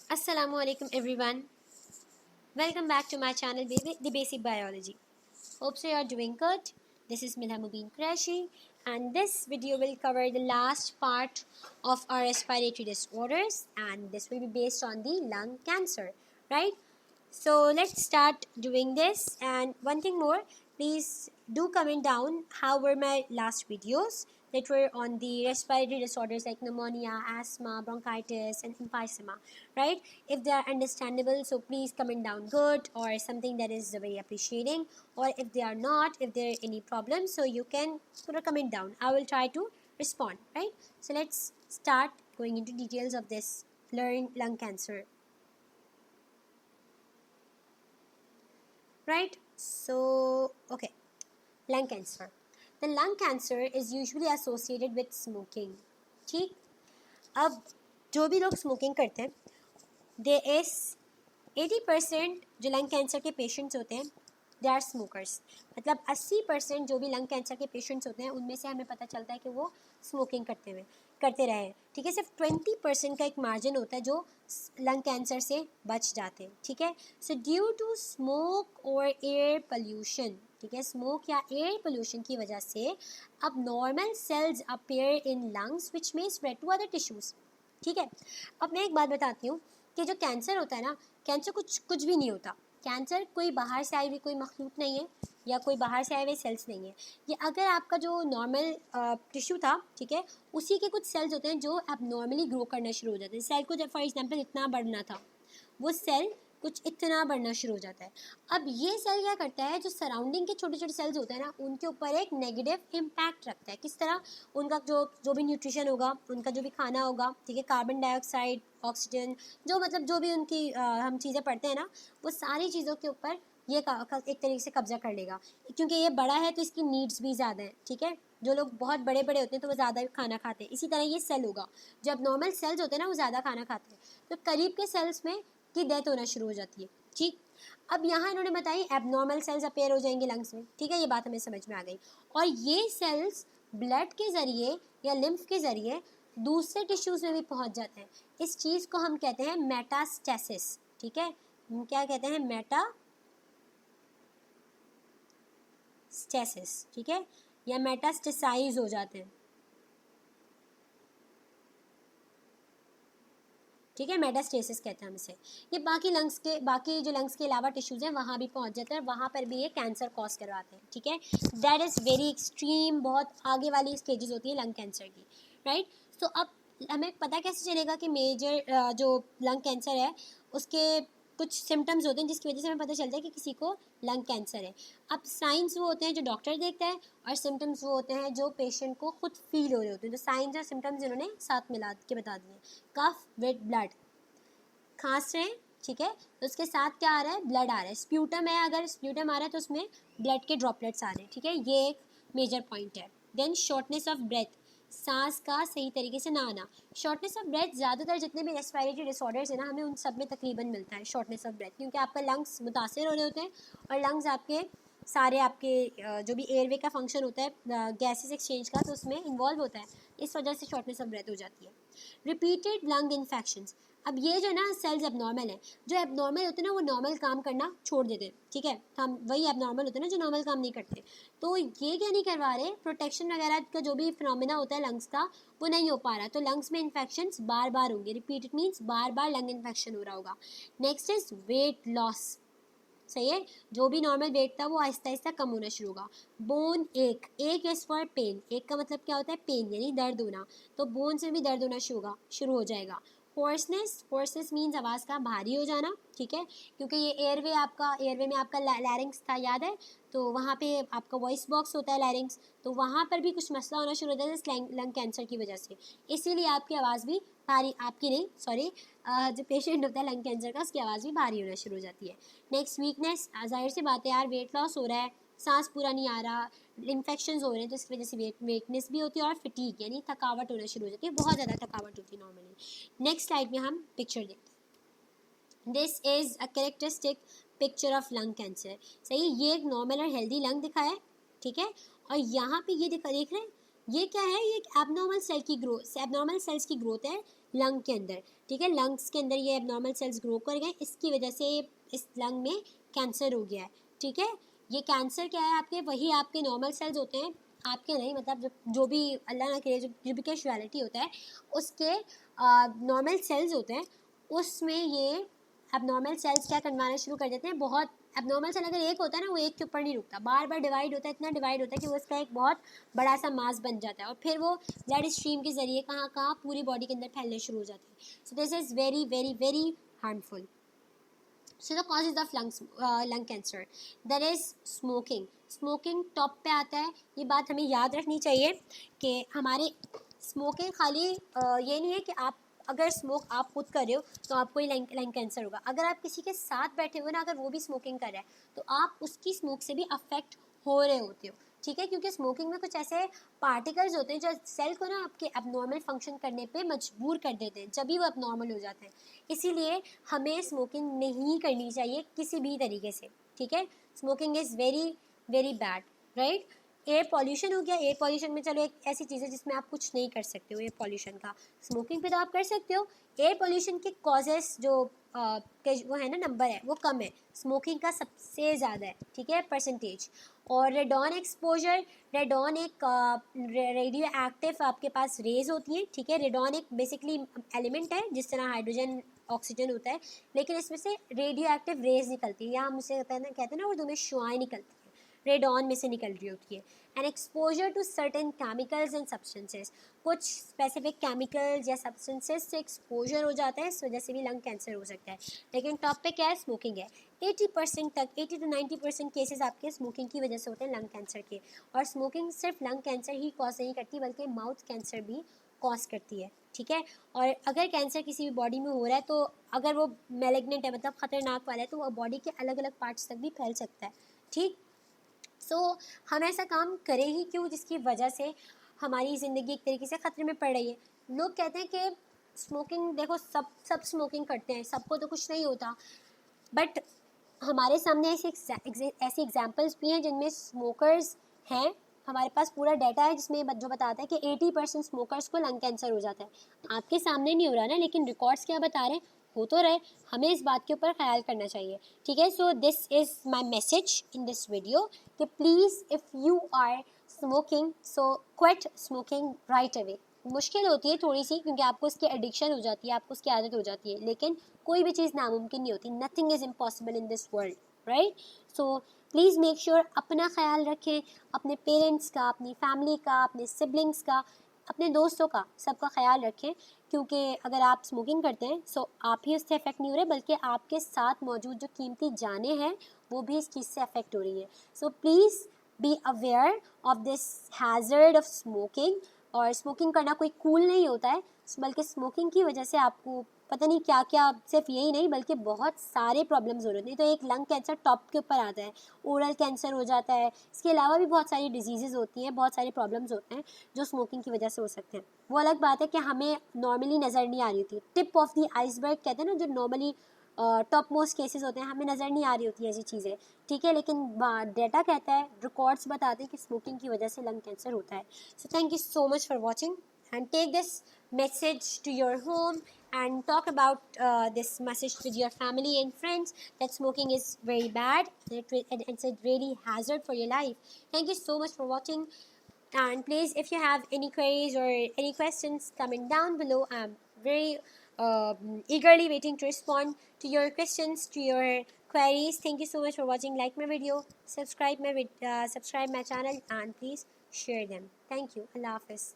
Assalamualaikum everyone. Welcome back to my channel The Basic Biology. Hope so you are doing good. This is Milha Mubin Qureshi and this video will cover the last part of our respiratory disorders and this will be based on the lung cancer, right? So let's start doing this, and one thing more, please do comment down how were my last videos that were on the respiratory disorders like pneumonia, asthma, bronchitis and emphysema, right? If they are understandable, so please comment down good or something that is very appreciating, or if they are not, if there are any problems, so you can put a comment down. I will try to respond, right? So let's start going into details of this lung cancer. Right? So, okay, lung cancer. The lung cancer is usually associated with smoking. ठीक, अब जो भी लोग smoking करते हैं, दे इस 80% जो lung cancer के पेशेंट्स होते हैं दे आर स्मोकर्स. मतलब 80% जो भी लंग कैंसर के पेशेंट्स होते हैं उनमें से हमें पता चलता है कि वो स्मोकिंग करते रहे हैं. ठीक है, सिर्फ 20% का एक मार्जिन होता है जो लंग कैंसर से बच जाते हैं. ठीक है, सो ड्यू टू स्मोक और एयर पोल्यूशन, ठीक है, स्मोक या एयर पोल्यूशन की वजह से अब normal cells appear in lungs which may spread to other tissues. ठीक है, अब मैं एक बात बताती हूँ कि जो कैंसर होता है ना, कैंसर कुछ भी नहीं होता. कैंसर कोई बाहर से आई हुई कोई मखलूक नहीं है या कोई बाहर से आए हुए सेल्स नहीं है. ये अगर आपका जो नॉर्मल टिश्यू था, ठीक है, उसी के कुछ सेल्स होते हैं जो अब नॉर्मली ग्रो करना शुरू हो जाते हैं. सेल को जब फॉर एग्जांपल इतना बढ़ना था, वो सेल कुछ इतना बढ़ना शुरू हो जाता है. अब ये सेल क्या करता है, जो सराउंडिंग के छोटे छोटे सेल्स होते हैं ना, उनके ऊपर एक नेगेटिव इम्पैक्ट रखता है. किस तरह, उनका जो भी न्यूट्रिशन होगा, उनका जो भी खाना होगा, ठीक है, कार्बन डाइऑक्साइड, ऑक्सीजन, जो मतलब जो भी उनकी हम चीज़ें पढ़ते हैं ना, वो सारी चीज़ों के ऊपर ये एक तरीके से कब्जा कर लेगा. क्योंकि ये बड़ा है तो इसकी नीड्स भी ज़्यादा हैं. ठीक है, जो लोग बहुत बड़े बड़े होते हैं तो वो ज़्यादा खाना खाते हैं. इसी तरह ये सेल होगा, जो अब नॉर्मल सेल्स होते हैं ना वो ज़्यादा खाना खाते हैं, तो करीब के सेल्स में की डेथ होना शुरू हो जाती है. ठीक, अब यहाँ इन्होंने बताई एबनॉर्मल सेल्स अपेयर हो जाएंगे लंग्स में. ठीक है, ये बात हमें समझ में आ गई. और ये सेल्स ब्लड के ज़रिए या लिम्फ के ज़रिए दूसरे टिश्यूज़ में भी पहुँच जाते हैं. इस चीज़ को हम कहते हैं मेटास्टेसिस. ठीक है, हम क्या कहते हैं, मेटास्टेसिस. ठीक है, या मेटास्टेसाइज हो जाते हैं. ठीक है, मेटास्टेसिस कहते हैं हम इसे. ये बाकी जो लंग्स के अलावा टिश्यूज़ हैं वहाँ भी पहुँच जाते हैं और वहाँ पर भी ये कैंसर कॉज करवाते हैं. ठीक है, दैट इज़ वेरी एक्सट्रीम, बहुत आगे वाली स्टेजेस होती है लंग कैंसर की, राइट. तो अब हमें पता कैसे चलेगा कि मेजर जो लंग कैंसर है उसके कुछ सिम्टम्स होते हैं जिसकी वजह से हमें पता चलता है कि किसी को लंग कैंसर है. अब साइंस वो होते हैं जो डॉक्टर देखता है और सिम्टम्स वो होते हैं जो पेशेंट को खुद फील हो रहे होते हैं. तो साइंस और सिम्टम्स इन्होंने साथ मिला के बता दिए. कफ विद ब्लड, खांस रहे हैं, ठीक है, तो उसके साथ क्या आ रहा है, ब्लड आ रहा है. स्प्यूटम है, अगर स्प्यूटम आ रहा है तो उसमें ब्लड के ड्रॉपलेट्स आ रहे हैं. ठीक है, ये एक मेजर पॉइंट है. देन शॉर्टनेस ऑफ ब्रेथ, सांस का सही तरीके से ना आना. शॉर्टनेस ऑफ ब्रेथ ज़्यादातर जितने भी रेस्पिरेटरी डिसऑर्डर्स हैं ना, हमें उन सब में तकरीबन मिलता है शॉर्टनेस ऑफ ब्रेथ, क्योंकि आपका लंग्स मुतासर हो रहे होते हैं और लंग्स आपके सारे आपके जो भी एयरवे का फंक्शन होता है गैसेस एक्सचेंज का, तो उसमें इन्वॉल्व होता है. इस वजह से शॉर्टनेस ऑफ ब्रेथ हो जाती है. रिपीटेड लंग इन्फेक्शंस, अब ये जो ना सेल्स एबनॉर्मल है, जो एबनॉर्मल होते हैं ना वो नॉर्मल काम करना छोड़ देते हैं. ठीक है, हम वही एबनॉर्मल होते हैं ना जो नॉर्मल काम नहीं करते. तो ये क्या नहीं करवा रहे, प्रोटेक्शन वगैरह का जो भी फिनोमेना होता है लंग्स का वो नहीं हो पा रहा, तो लंग्स में इन्फेक्शंस बार बार होंगे. रिपीटेड मीन्स बार बार लंग इन्फेक्शन हो रहा होगा. Next is weight loss. सही है, जो भी नॉर्मल वेट था वो आहिस्ता आहिस्ता कम होना शुरू होगा. बोन एक इज फॉर पेन. एक का मतलब क्या होता है, पेन यानी दर्द होना, तो बोन से भी दर्द होना शुरू हो जाएगा. होर्सनेस मीन्स आवाज़ का भारी हो जाना. ठीक है, क्योंकि ये एयरवे में आपका लैरिंग्स था, याद है, तो वहाँ पे आपका वॉइस बॉक्स होता है लैरिंग्स, तो वहाँ पर भी कुछ मसला होना शुरू हो जाता है लंग कैंसर की वजह से. इसीलिए आपकी आवाज़ भी भारी, आपकी नहीं सॉरी, जो पेशेंट होता है लंग कैंसर का उसकी आवाज़ भी भारी होना शुरू हो जाती है. नेक्स्ट वीकनेस, जाहिर सी बात है यार, वेट लॉस हो रहा है, सांस पूरा नहीं आ रहा, इन्फेक्शंस हो रहे हैं, तो इसकी वजह से वीकनेस भी होती है और फटीग यानी थकावट होना शुरू हो जाती है. बहुत ज़्यादा थकावट होती है नॉर्मली. नेक्स्ट स्लाइड में हम पिक्चर देखते हैं. This is a characteristic picture of lung cancer. सही, ये एक नॉर्मल और हेल्दी लंग दिखाया है. ठीक है, और यहाँ पे ये देख रहे हैं, ये क्या है, ये एक एबनॉर्मल सेल्स की ग्रोथ है लंग के अंदर. ठीक है, लंग्स के अंदर ये एबनॉर्मल सेल्स ग्रो कर गए, इसकी वजह से इस लंग में कैंसर हो गया है। ठीक है, ये कैंसर क्या है आपके, वही आपके नॉर्मल सेल्स होते हैं, आपके नहीं, मतलब जो भी अल्लाह ना करे जो भी कैजुअलिटी होता है उसके नॉर्मल सेल्स होते हैं, उसमें ये एबनॉर्मल सेल्स क्या करवाना शुरू कर देते हैं। बहुत एबनॉर्मल सेल अगर एक होता है ना, वो एक के ऊपर नहीं रुकता, बार बार डिवाइड होता है, इतना डिवाइड होता है कि वो उसका एक बहुत बड़ा सा मास बन जाता है और फिर वो ब्लड स्ट्रीम के जरिए कहाँ कहाँ पूरी बॉडी के अंदर फैलने शुरू हो जाते हैं। सो this is very very very harmful. So the causes of lung cancer, there is smoking. Smoking top पे आता है। ये बात हमें याद रखनी चाहिए कि हमारे स्मोकिंग खाली ये नहीं है कि आप अगर स्मोक आप खुद कर रहे हो तो आपको ही लंग कैंसर होगा। अगर आप किसी के साथ बैठे हुए ना, अगर वो भी स्मोकिंग कर रहा है तो आप उसकी स्मोक से भी अफेक्ट हो रहे होते हो। ठीक है, क्योंकि स्मोकिंग में कुछ ऐसे पार्टिकल्स होते हैं जो सेल को ना आपके एबनॉर्मल फंक्शन करने पे मजबूर कर देते हैं, जब भी वो एबनॉर्मल हो जाते हैं। इसीलिए हमें स्मोकिंग नहीं करनी चाहिए किसी भी तरीके से। ठीक है, smoking is very very bad, right. Air pollution हो गया, एयर पॉल्यूशन में चलो एक ऐसी चीज़ है जिसमें आप कुछ नहीं कर सकते हो एयर पॉल्यूशन का, स्मोकिंग पे तो आप कर सकते हो। एयर पॉल्यूशन के कॉजेस जो वो है ना नंबर है वो कम है, स्मोकिंग का सबसे ज़्यादा है। ठीक है, परसेंटेज। और रेडॉन एक्सपोजर, रेडॉन एक रेडियो एक्टिव आपके पास रेज होती है। ठीक है, रेडॉन एक बेसिकली एलिमेंट है जिस तरह हाइड्रोजन ऑक्सीजन होता है, लेकिन इसमें से रेडियो एक्टिव रेज निकलती है, या हम उसे कहते हैं ना उर्दू में शुआएं निकलती है, रेडॉन में से निकल रही होती है। And exposure to certain chemicals and substances, कुछ स्पेसिफिक केमिकल्स या सब्सटेंसेस से एक्सपोजर हो जाता है, इस वजह से भी लंग कैंसर हो सकता है। लेकिन टॉप पे क्या है, स्मोकिंग है। 80% तक 80 to 90% केसेस आपके स्मोकिंग की वजह से होते हैं लंग कैंसर के। और स्मोकिंग सिर्फ लंग कैंसर ही कॉज नहीं करती बल्कि माउथ कैंसर भी कॉज करती है। ठीक है, और अगर कैंसर किसी भी बॉडी में हो रहा है तो अगर वो मैलिग्नेंट है, मतलब खतरनाक वाला है, तो वो बॉडी के अलग अलग पार्ट्स तक भी फैल सकता है। ठीक, सो हम ऐसा काम करें ही क्यों जिसकी वजह से हमारी ज़िंदगी एक तरीके से ख़तरे में पड़ रही है। लोग कहते हैं कि स्मोकिंग, देखो सब स्मोकिंग करते हैं, सबको तो कुछ नहीं होता, बट हमारे सामने ऐसी एग्जांपल्स भी हैं जिनमें स्मोकर्स हैं। हमारे पास पूरा डाटा है जिसमें जो बताता है कि 80% स्मोकर्स को लंग कैंसर हो जाता है। आपके सामने नहीं हो रहा ना, लेकिन रिकॉर्ड्स क्या बता रहे हैं, हो तो रहे। हमें इस बात के ऊपर ख्याल करना चाहिए। ठीक है, so this is my message in this video कि please if you are smoking so quit smoking right away. मुश्किल होती है थोड़ी सी क्योंकि आपको उसकी एडिक्शन हो जाती है, आपको उसकी आदत हो जाती है, लेकिन कोई भी चीज़ नामुमकिन नहीं होती। Nothing is impossible in this world, right. So please make sure अपना ख्याल रखें, अपने पेरेंट्स का, अपनी फैमिली का, अपने सिबलिंग्स का, अपने दोस्तों का, सबका ख्याल रखें। क्योंकि अगर आप स्मोकिंग करते हैं सो आप ही उससे अफेक्ट नहीं हो रहे, बल्कि आपके साथ मौजूद जो कीमती जानें हैं वो भी इस चीज़ से अफेक्ट हो रही है। So please be aware of this hazard of smoking. और स्मोकिंग करना कोई कूल नहीं होता है, बल्कि स्मोकिंग की वजह से आपको पता नहीं क्या क्या, सिर्फ यही नहीं बल्कि बहुत सारे प्रॉब्लम्स हो रहे हैं। तो एक लंग कैंसर टॉप के ऊपर आता है, ओरल कैंसर हो जाता है, इसके अलावा भी बहुत सारी डिजीज़ेज़ होती हैं, बहुत सारे प्रॉब्लम्स होते हैं जो स्मोकिंग की वजह से हो सकते हैं। वो अलग बात है कि हमें नॉर्मली नज़र नहीं आ रही होती, टिप ऑफ द आइसबर्ग कहते हैं ना, जो नॉर्मली टॉप मोस्ट केसेस होते हैं, हमें नज़र नहीं आ रही होती ऐसी चीज़ें। ठीक है, लेकिन डेटा कहता है, रिकॉर्ड्स बताते हैं कि स्मोकिंग की वजह से लंग कैंसर होता है। So thank you so much for watching and take this message to your home and talk about this message with your family and friends that smoking is very bad and it's a really hazard for your life. Thank you so much for watching, and please if you have any queries or any questions, comment down below. I'm very eagerly waiting to respond to your questions, to your queries. Thank you so much for watching. Like my video, subscribe my channel, and please share them. Thank you. Allah Hafiz.